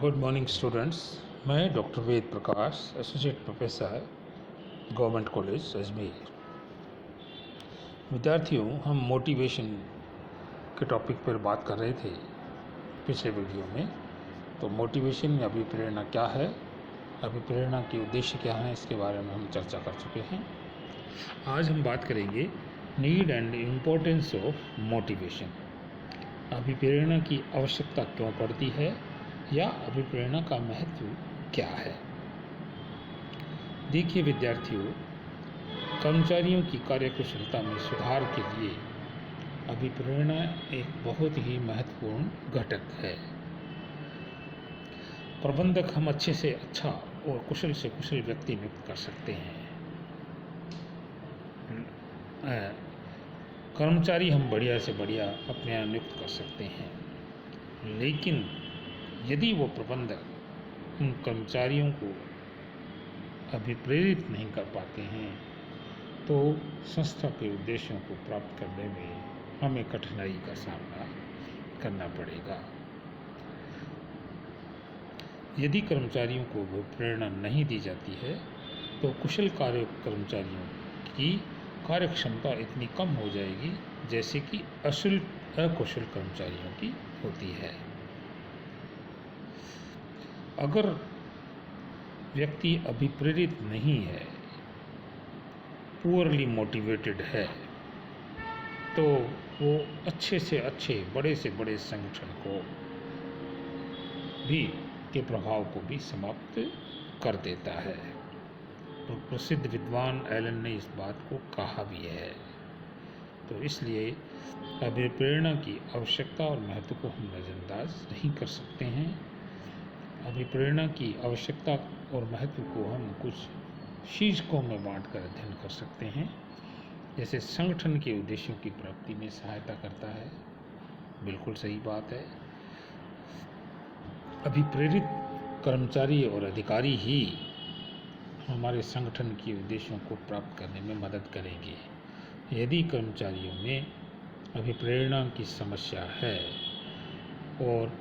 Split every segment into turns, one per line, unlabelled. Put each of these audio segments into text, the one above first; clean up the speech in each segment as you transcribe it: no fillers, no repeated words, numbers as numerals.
Good morning students. मैं doctor Ved Prakash, associate professor, government college Ajmer. विद्यार्थियों, हम मोटिवेशन के टॉपिक पर बात कर रहे थे पिछले वीडियो में। तो मोटिवेशन या अभिप्रेरणा क्या है, अभिप्रेरणा के उद्देश्य क्या हैं, इसके बारे में हम चर्चा कर चुके हैं। आज हम बात करेंगे need and importance of motivation. अभिप्रेरणा की आवश्यकता क्यों पड़ती है या अभिप्रेरणा का महत्व क्या है। देखिए विद्यार्थियों, कर्मचारियों की कार्यकुशलता में सुधार के लिए अभिप्रेरणा एक बहुत ही महत्वपूर्ण घटक है। प्रबंधक हम अच्छे से अच्छा और कुशल से कुशल व्यक्ति नियुक्त कर सकते हैं। कर्मचारी हम बढ़िया से बढ़िया अपने यहाँ नियुक्त कर सकते हैं, लेकिन यदि वो प्रबंधक उन कर्मचारियों को अभिप्रेरित नहीं कर पाते हैं तो संस्था के उद्देश्यों को प्राप्त करने में हमें कठिनाई का सामना करना पड़ेगा। यदि कर्मचारियों को वो प्रेरणा नहीं दी जाती है तो कुशल कर्मचारियों की कार्यक्षमता इतनी कम हो जाएगी जैसे कि अकुशल कर्मचारियों की होती है। अगर व्यक्ति अभिप्रेरित नहीं है, पुअरली मोटिवेटेड है, तो वो अच्छे से अच्छे बड़े से बड़े संगठन को भी के प्रभाव को भी समाप्त कर देता है। तो प्रसिद्ध विद्वान एलन ने इस बात को कहा भी है। तो इसलिए अभिप्रेरणा की आवश्यकता और महत्व को हम नज़रअंदाज नहीं कर सकते हैं। अभिप्रेरणा की आवश्यकता और महत्व को हम कुछ शीर्षकों में बांटकर अध्ययन कर सकते हैं। जैसे संगठन के उद्देश्यों की प्राप्ति में सहायता करता है, बिल्कुल सही बात है। अभिप्रेरित कर्मचारी और अधिकारी ही हमारे संगठन के उद्देश्यों को प्राप्त करने में मदद करेंगे। यदि कर्मचारियों में अभिप्रेरणा की समस्या है और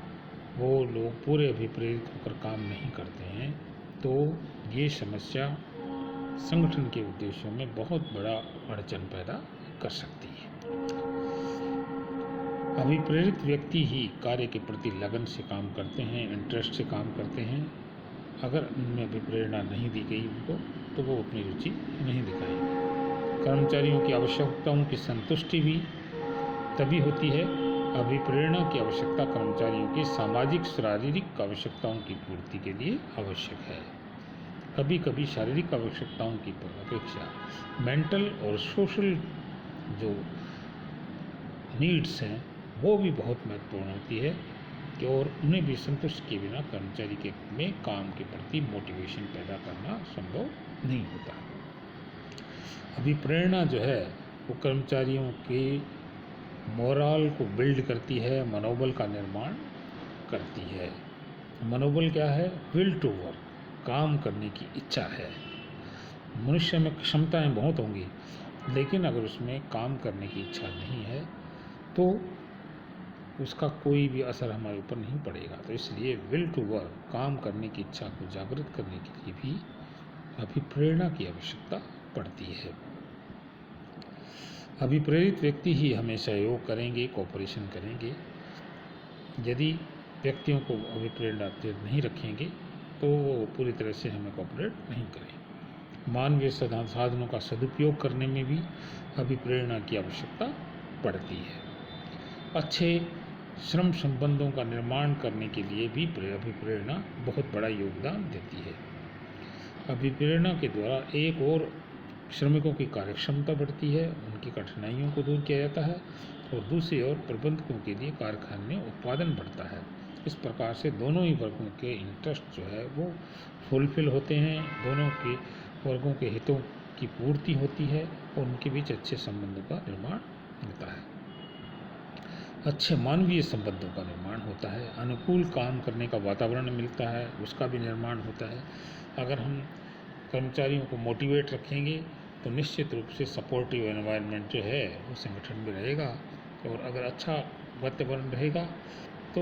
वो लोग पूरे अभिप्रेरित होकर काम नहीं करते हैं तो ये समस्या संगठन के उद्देश्यों में बहुत बड़ा अड़चन पैदा कर सकती है। अभिप्रेरित व्यक्ति ही कार्य के प्रति लगन से काम करते हैं, इंटरेस्ट से काम करते हैं। अगर उनमें अभिप्रेरणा नहीं दी गई उनको तो वो अपनी रुचि नहीं दिखाएंगे। कर्मचारियों की आवश्यकताओं की संतुष्टि भी तभी होती है। अभिप्रेरणा की आवश्यकता कर्मचारियों की सामाजिक शारीरिक आवश्यकताओं की पूर्ति के लिए आवश्यक है। कभी कभी शारीरिक आवश्यकताओं की अपेक्षा मेंटल और सोशल जो नीड्स हैं वो भी बहुत महत्वपूर्ण होती है कि और उन्हें भी संतुष्ट किए बिना कर्मचारी के में काम के प्रति मोटिवेशन पैदा करना संभव नहीं होता। अभिप्रेरणा जो है वो कर्मचारियों के मोरल को बिल्ड करती है, मनोबल का निर्माण करती है। मनोबल क्या है? विल टू वर्क, काम करने की इच्छा है। मनुष्य में क्षमताएं बहुत होंगी, लेकिन अगर उसमें काम करने की इच्छा नहीं है तो उसका कोई भी असर हमारे ऊपर नहीं पड़ेगा। तो इसलिए विल टू वर्क, काम करने की इच्छा को जागृत करने के लिए भी अभिप्रेरणा की आवश्यकता पड़ती है। अभिप्रेरित व्यक्ति ही हमें सहयोग करेंगे, कोऑपरेशन करेंगे। यदि व्यक्तियों को अभिप्रेरणा नहीं रखेंगे तो वो पूरी तरह से हमें कोऑपरेट नहीं करें। मानवीय साधनों का सदुपयोग करने में भी अभिप्रेरणा की आवश्यकता पड़ती है। अच्छे श्रम संबंधों का निर्माण करने के लिए भी अभिप्रेरणा बहुत बड़ा योगदान देती है। अभिप्रेरणा के द्वारा एक और श्रमिकों की कार्यक्षमता बढ़ती है, उनकी कठिनाइयों को दूर किया जाता है और दूसरी ओर प्रबंधकों के लिए कारखाने में उत्पादन बढ़ता है। इस प्रकार से दोनों ही वर्गों के इंटरेस्ट जो है वो फुलफिल होते हैं, दोनों के वर्गों के हितों की पूर्ति होती है और उनके बीच अच्छे संबंधों का निर्माण होता है। अच्छे मानवीय संबंधों का निर्माण होता है, अनुकूल काम करने का वातावरण मिलता है, उसका भी निर्माण होता है। अगर हम कर्मचारियों को मोटिवेट रखेंगे तो निश्चित रूप से सपोर्टिव एनवायरनमेंट जो है वो संगठन में रहेगा और अगर अच्छा वातावरण रहेगा तो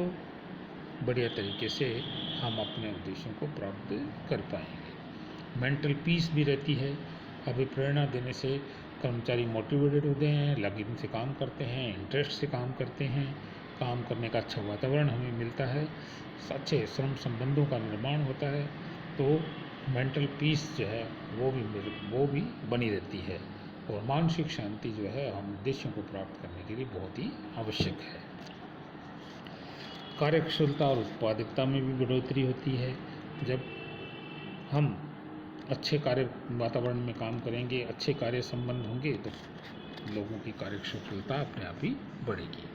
बढ़िया तरीके से हम अपने उद्देश्यों को प्राप्त कर पाएंगे। मेंटल पीस भी रहती है। अभिप्रेरणा देने से कर्मचारी मोटिवेटेड होते हैं, लगन से काम करते हैं, इंटरेस्ट से काम करते हैं, काम करने का अच्छा वातावरण हमें मिलता है, अच्छे श्रम संबंधों का निर्माण होता है, तो मेंटल पीस जो है वो भी बनी रहती है, और मानसिक शांति जो है हम उद्देश्यों को प्राप्त करने के लिए बहुत ही आवश्यक है। कार्यकुशलता और उत्पादकता में भी बढ़ोतरी होती है। जब हम अच्छे कार्य वातावरण में काम करेंगे, अच्छे कार्य संबंध होंगे, तो लोगों की कार्यकुशलता अपने आप ही बढ़ेगी।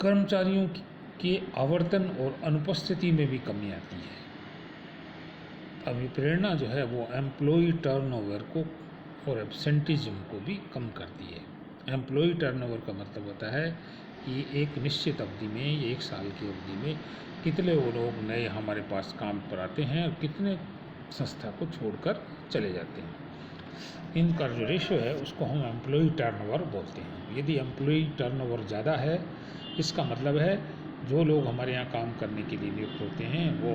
कर्मचारियों के आवर्तन और अनुपस्थिति में भी कमी आती है। अभिप्रेरणा जो है वो एम्प्लॉय टर्नओवर को और एब्सेंटिज्म को भी कम करती है। एम्प्लॉय टर्नओवर का मतलब होता है कि एक निश्चित अवधि में, 1 साल की अवधि में कितने वो लोग नए हमारे पास काम पर आते हैं और कितने संस्था को छोड़कर चले जाते हैं। इनका जो रेशो है उसको हम एम्प्लॉय टर्नओवर बोलते हैं। यदि एम्प्लॉय टर्नओवर ज़्यादा है, इसका मतलब है जो लोग हमारे यहाँ काम करने के लिए नियुक्त होते हैं वो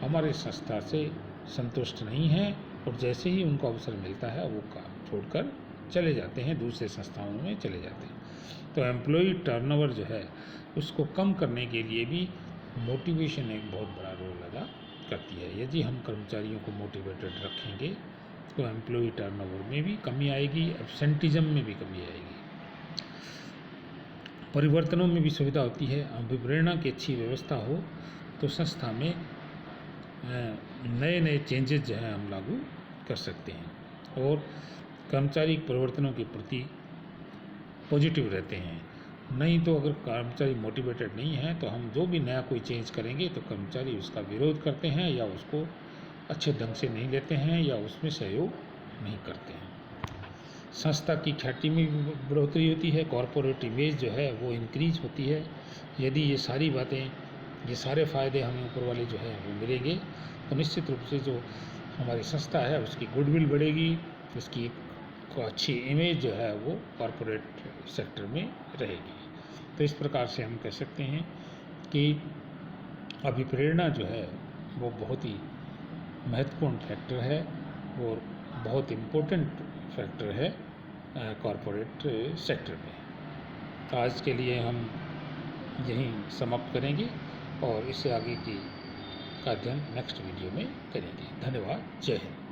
हमारे संस्था से संतुष्ट नहीं हैं, और जैसे ही उनको अवसर मिलता है वो काम छोड़कर चले जाते हैं, दूसरे संस्थाओं में चले जाते हैं। तो एम्प्लॉय टर्नओवर जो है उसको कम करने के लिए भी मोटिवेशन एक बहुत बड़ा रोल अदा करती है। यदि हम कर्मचारियों को मोटिवेटेड रखेंगे तो एम्प्लॉय टर्नओवर में भी कमी आएगी, एब्सेंटिज्म में भी कमी आएगी, परिवर्तनों में भी सुविधा होती है। अभिप्रेरणा की अच्छी व्यवस्था हो तो संस्था में नए नए चेंजेस जो है हम लागू कर सकते हैं, और कर्मचारी परिवर्तनों के प्रति पॉजिटिव रहते हैं। नहीं तो अगर कर्मचारी मोटिवेटेड नहीं है तो हम जो भी नया कोई चेंज करेंगे तो कर्मचारी उसका विरोध करते हैं, या उसको अच्छे ढंग से नहीं लेते हैं, या उसमें सहयोग नहीं करते हैं। संस्था की ख्याति में भी बढ़ोतरी होती है, कॉरपोरेट इमेज जो है वो इंक्रीज होती है। यदि ये सारी बातें, ये सारे फ़ायदे हमें ऊपर वाले जो है वो मिलेंगे तो निश्चित रूप से जो हमारी संस्था है उसकी गुडविल बढ़ेगी, उसकी एक अच्छी इमेज जो है वो कॉरपोरेट सेक्टर में रहेगी। तो इस प्रकार से हम कह सकते हैं कि अभिप्रेरणा जो है वो बहुत ही महत्वपूर्ण फैक्टर है और बहुत इम्पोर्टेंट फैक्टर है कॉरपोरेट सेक्टर में। तो आज के लिए हम यहीं समाप्त करेंगे और इससे आगे की का अध्ययन नेक्स्ट वीडियो में करेंगे। धन्यवाद। जय हिंद।